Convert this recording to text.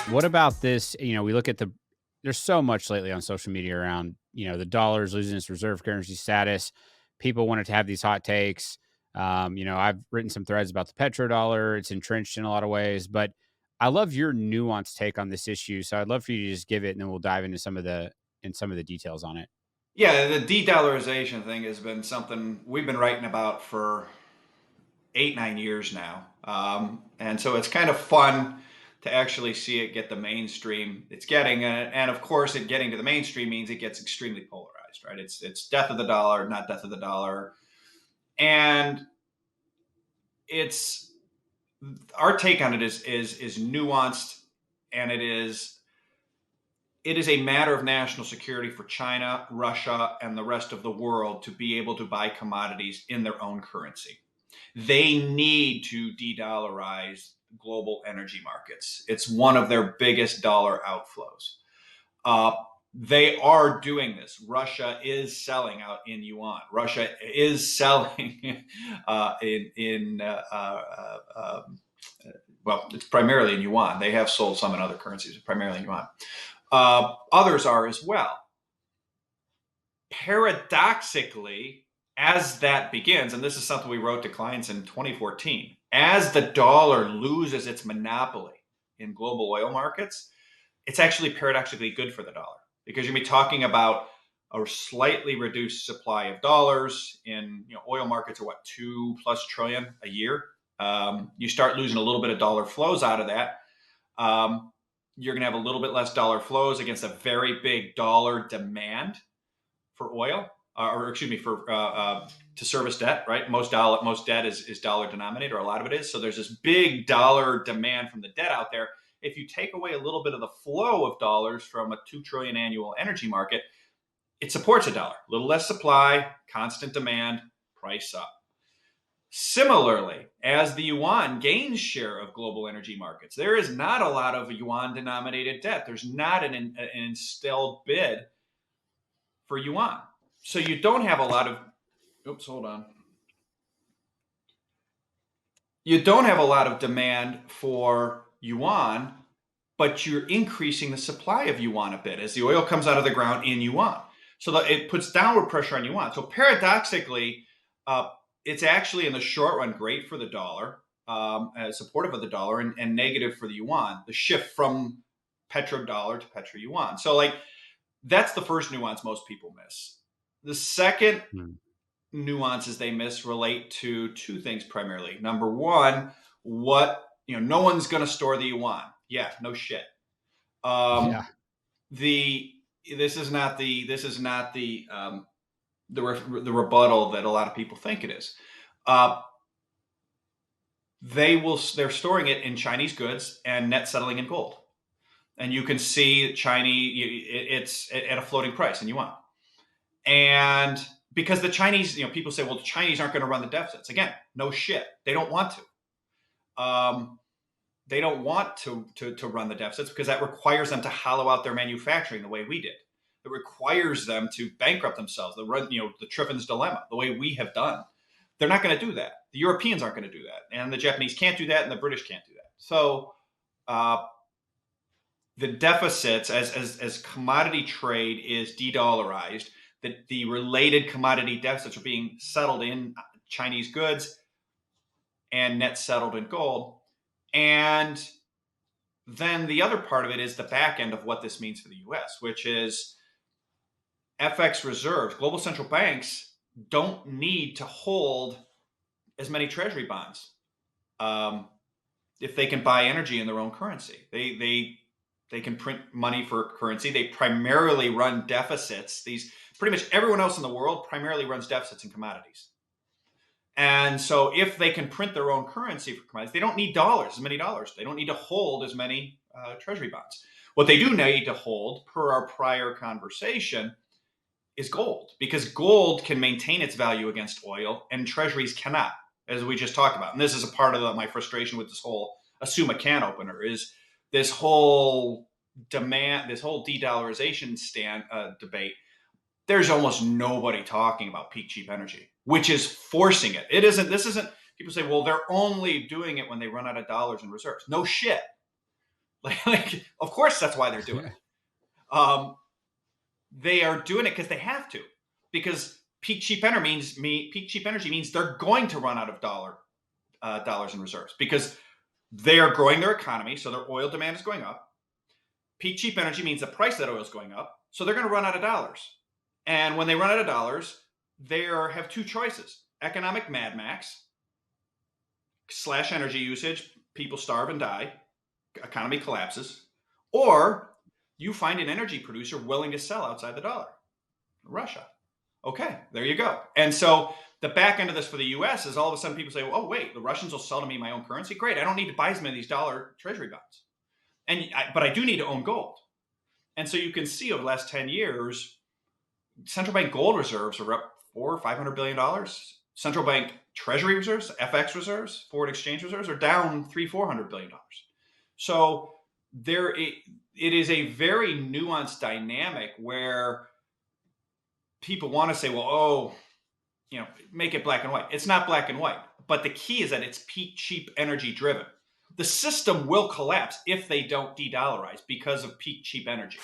What about this? We look at there's so much lately on social media around, the dollar's losing its reserve currency status. People wanted to have these hot takes. I've written some threads about the petrodollar. It's entrenched in a lot of ways, but I love your nuanced take on this issue. So I'd love for you to just give it, and then we'll dive into some of the details on it. Yeah, the de-dollarization thing has been something we've been writing about for 8, 9 years now. And so it's kind of fun to actually see it get the mainstream it's getting. And of course, it getting to the mainstream means it gets extremely polarized, right? It's death of the dollar, not death of the dollar. And it's our take on it is nuanced, and it is a matter of national security for China, Russia, and the rest of the world to be able to buy commodities in their own currency. They need to de-dollarize global energy markets. It's one of their biggest dollar outflows. Uh, they are doing this. Russia is selling out in yuan. Russia is selling well, it's primarily in yuan. They have sold some in other currencies, but primarily in yuan. Others are as well. Paradoxically, as that begins, and this is something we wrote to clients in 2014, as the dollar loses its monopoly in global oil markets, it's actually paradoxically good for the dollar because you'll be talking about a slightly reduced supply of dollars in oil markets are what, 2+ trillion a year. You start losing a little bit of dollar flows out of that. You're going to have a little bit less dollar flows against a very big dollar demand for oil, or excuse me, for to service debt, right? Most debt is dollar denominated, or a lot of it is. So there's this big dollar demand from the debt out there. If you take away a little bit of the flow of dollars from a 2 trillion annual energy market, it supports a dollar. A little less supply, constant demand, price up. Similarly, as the yuan gains share of global energy markets, there is not a lot of yuan denominated debt. There's not an instilled bid for yuan. So you don't have a lot of, oops, hold on. You don't have a lot of demand for yuan, but you're increasing the supply of yuan a bit as the oil comes out of the ground in yuan. So that it puts downward pressure on yuan. So paradoxically, it's actually in the short run great for the dollar, supportive of the dollar, and negative for the yuan, the shift from petrodollar to petro-yuan. So that's the first nuance most people miss. The second Hmm. nuances they miss relate to two things primarily. Number one, no one's going to store the yuan. Yeah, no shit. Yeah. The this is not the rebuttal that a lot of people think it is. They're storing it in Chinese goods and net settling in gold, and you can see Chinese it's at a floating price in yuan. And because the Chinese, people say, well, the Chinese aren't going to run the deficits. Again, no shit. They don't want to. They don't want to run the deficits because that requires them to hollow out their manufacturing the way we did. It requires them to bankrupt themselves. The Triffin's dilemma, the way we have done. They're not going to do that. The Europeans aren't going to do that, and the Japanese can't do that, and the British can't do that. So the deficits, as commodity trade is de-dollarized, the related commodity deficits are being settled in Chinese goods and net settled in gold. And then the other part of it is the back end of what this means for the US, which is FX reserves. Global central banks don't need to hold as many treasury bonds if they can buy energy in their own currency. They can print money for currency. They primarily run deficits. Pretty much everyone else in the world primarily runs deficits in commodities. And so if they can print their own currency for commodities, they don't need as many dollars. They don't need to hold as many treasury bonds. What they do need to hold, per our prior conversation, is gold, because gold can maintain its value against oil and treasuries cannot, as we just talked about. And this is a part of my frustration with this whole assume a can opener is this whole demand, this whole de-dollarization debate. There's almost nobody talking about peak cheap energy, which is forcing it. This isn't, people say, well, they're only doing it when they run out of dollars in reserves. No shit. Of course, that's why they're doing it. They are doing it because they have to, because peak cheap energy means they're going to run out of dollars in reserves because they are growing their economy, so their oil demand is going up. Peak cheap energy means the price of that oil is going up, so they're going to run out of dollars. And when they run out of dollars, they have two choices: economic Mad Max, slash energy usage, people starve and die, economy collapses, or you find an energy producer willing to sell outside the dollar, Russia. Okay, there you go. And so the back end of this for the US is all of a sudden people say, oh, wait, the Russians will sell to me my own currency. Great. I don't need to buy as many of these dollar treasury bonds. But I do need to own gold. And so you can see over the last 10 years, central bank gold reserves are up $400-500 billion. Central bank treasury reserves, FX reserves, foreign exchange reserves are down $300-400 billion. So it is a very nuanced dynamic where people want to say, well, oh, make it black and white. It's not black and white, but the key is that it's peak cheap energy driven. The system will collapse if they don't de-dollarize because of peak cheap energy.